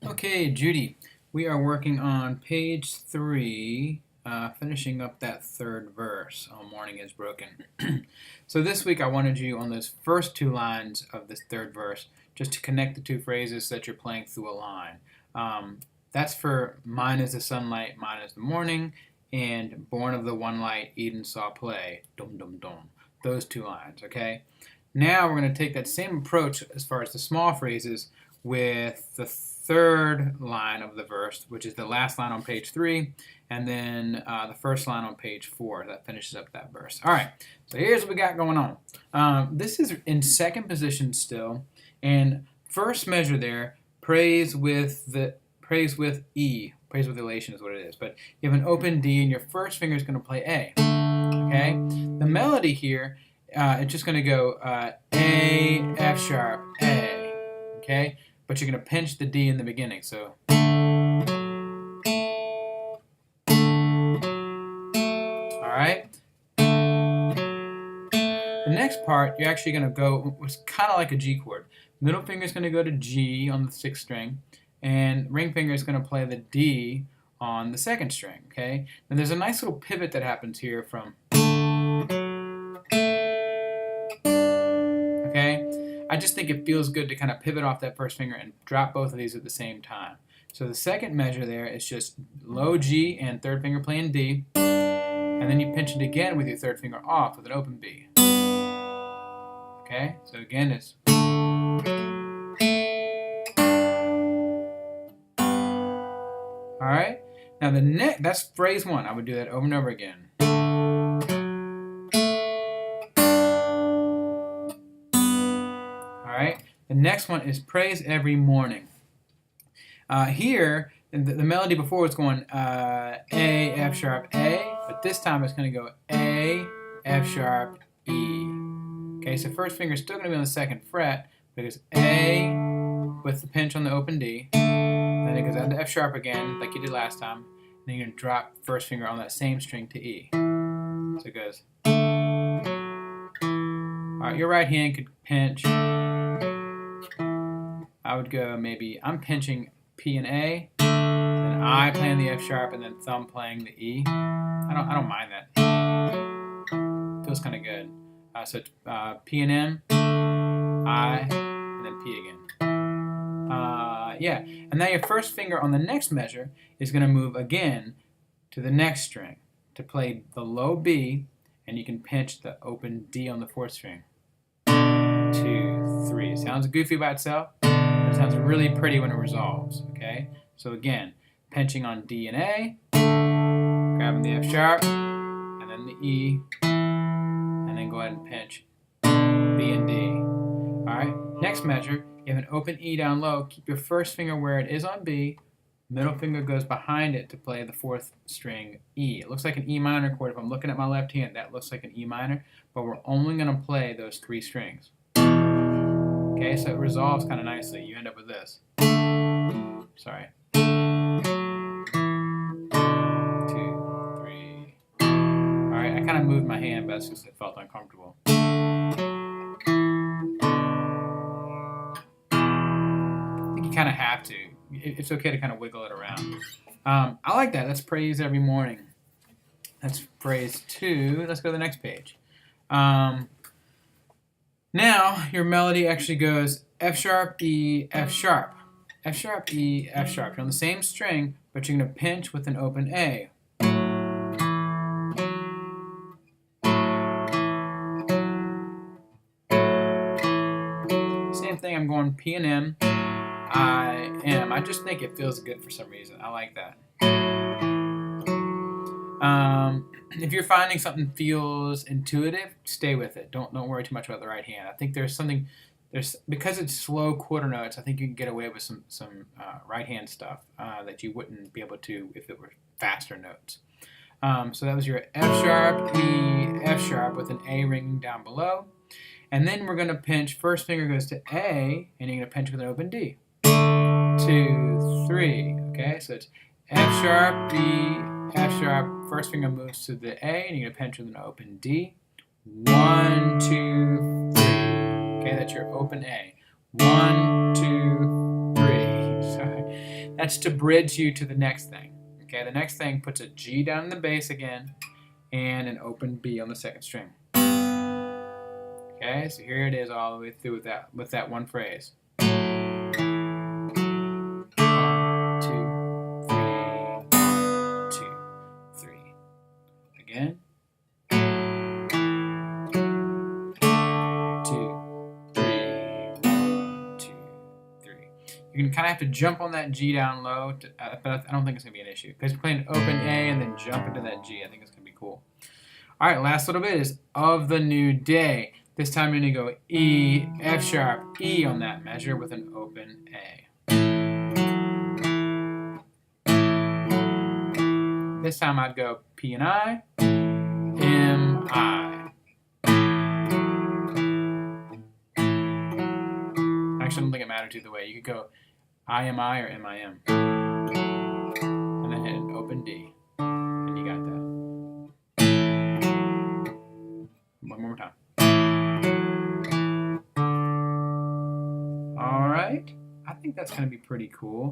Okay, Judy, we are working on page 3, finishing up that third verse. All morning is broken. So this week I wanted you on those first two lines of this third verse just to connect the two phrases so that you're playing through a line. That's for mine is the sunlight, mine is the morning, and born of the one light, Eden saw play. Dum dum dum. Those two lines, okay? Now we're going to take that same approach as far as the small phrases with the third line of the verse, which is the last line on page 3, and then the first line on page 4. That finishes up that verse. All right, so here's what we got going on. This is in second position still, and first measure there, praise with E. Praise with elation is what it is. But you have an open D, and your first finger is going to play A. Okay, the melody here, it's just going to go A, F sharp, A. Okay, but you're going to pinch the D in the beginning. So, all right. The next part, you're actually going to go, it's kind of like a G chord. Middle finger is going to go to G on the 6th string, and ring finger is going to play the D on the 2nd string. Okay, and there's a nice little pivot that happens here from. Okay, I just think it feels good to kind of pivot off that first finger and drop both of these at the same time. So the second measure there is just low G and third finger playing D, and then you pinch it again with your third finger off with an open B. Okay, so again it's. All right, now the next, that's phrase 1. I would do that over and over again. All right, the next one is praise every morning. Here, the melody before was going A, F sharp, A, but this time it's going to go A, F sharp, E. Okay, so first finger is still going to be on the 2nd fret, because A with the pinch on the open D, then it goes down to F sharp again, like you did last time, and then you're going to drop first finger on that same string to E. So it goes. All right, your right hand could pinch. I would go maybe, I'm pinching P and A, then I playing the F sharp, and then thumb playing the E. I don't mind that. Feels kind of good. So it's P and M, I, and then P again. Yeah, and now your first finger on the next measure is going to move again to the next string to play the low B, and you can pinch the open D on the 4th string. 2, 3. Sounds goofy by itself, but it sounds really pretty when it resolves. Okay, so again, pinching on D and A, grabbing the F sharp, and then the E, and then go ahead and pinch B and D. All right, next measure, you have an open E down low. Keep your first finger where it is on B. Middle finger goes behind it to play the 4th string E. It looks like an E minor chord. If I'm looking at my left hand, that looks like an E minor, but we're only going to play those 3 strings. Okay, so it resolves kind of nicely. You end up with this. Sorry. 2, 3. All right, I kind of moved my hand, but that's because it felt uncomfortable. I think you kind of have to. It's okay to kind of wiggle it around. I like that. That's praise every morning. That's phrase 2. Let's go to the next page. Now your melody actually goes F sharp, E, F sharp. F sharp, E, F sharp. You're on the same string, but you're going to pinch with an open A. Same thing, I'm going P and M. I am. I just think it feels good for some reason. I like that. If you're finding something feels intuitive, stay with it. Don't worry too much about the right hand. I think there's because it's slow quarter notes. I think you can get away with some right hand stuff that you wouldn't be able to if it were faster notes. So that was your F sharp, E, F sharp with an A ringing down below, and then we're going to pinch. First finger goes to A, and you're going to pinch with an open D. 2, 3. Okay, so it's F sharp, E, F sharp. First finger moves to the A, and you're gonna pinch with an open D. 1, 2, 3. Okay, that's your open A. 1, 2, 3. Sorry. That's to bridge you to the next thing. Okay, the next thing puts a G down in the bass again and an open B on the second string. Okay, so here it is all the way through with that one phrase. 1, 2, 3, 1, 2, 3. Again. 2, 3, 1, 2, 3. You can kind of have to jump on that G down low, but I don't think it's going to be an issue. Because you're playing open A and then jump into that G, I think it's going to be cool. All right, last little bit is of the new day. This time you're going to go E, F sharp, E on that measure with an open A. This time I'd go P and I, M, I. Actually, I don't think it matters either way. You could go I-M-I or M-I-M. And then hit an open D. And you got that. One more time. All right. I think that's going to be pretty cool.